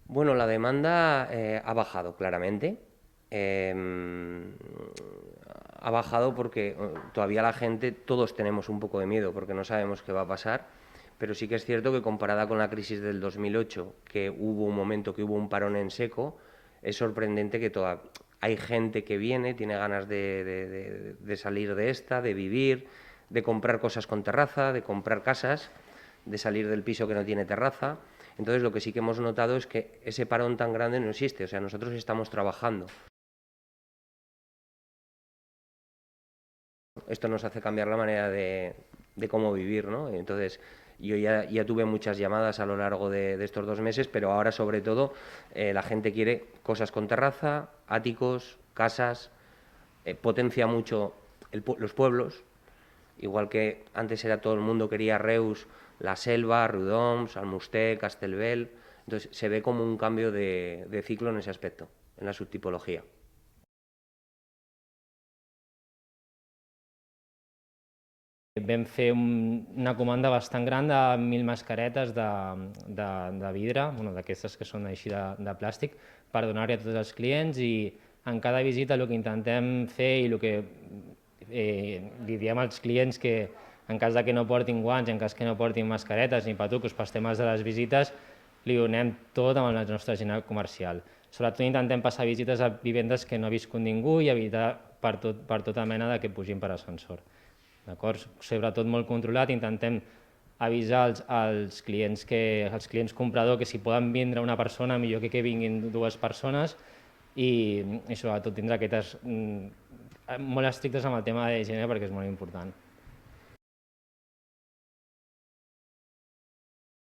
Bueno, la demanda ha bajado claramente. Em, Ha bajado porque todavía la gente, todos tenemos un poco de miedo porque no sabemos qué va a pasar, pero sí que es cierto que comparada con la crisis del 2008, que hubo un momento que hubo un parón en seco, es sorprendente que hay gente que viene, tiene ganas de salir de esta, de vivir, de comprar cosas con terraza, de comprar casas, de salir del piso que no tiene terraza. Entonces, lo que sí que hemos notado es que ese parón tan grande no existe. O sea, nosotros estamos trabajando. Esto nos hace cambiar la manera de cómo vivir, ¿no? Entonces, yo ya tuve muchas llamadas a lo largo de estos 2 meses, pero ahora sobre todo la gente quiere cosas con terraza, áticos, casas, potencia mucho los pueblos, igual que antes era todo el mundo quería Reus, La Selva, Riudoms, Almusté, Castelbel. Entonces se ve como un cambio de ciclo en ese aspecto, en la subtipología. Vam fer una comanda bastant gran de 1.000 mascaretes de vidre, bueno, d'aquestes que són així de plàstic, per donar-hi a tots els clients, i en cada visita el que intentem fer i el que li diem als clients, que en cas de que no portin guants, en cas que no portin mascaretes ni patucos pels temes de les visites, li donem tot amb la nostra agenda comercial. Sobretot intentem passar visites a vivendes que no ha viscut ningú i evitar per tota mena de que pugin per ascensor. D'acord? Sobretot molt controlat, intentem avisar als clients compradors que si poden vindre una persona, millor que vinguin dues persones, i sobretot tindre aquestes molt estrictes amb el tema de higiene perquè és molt important.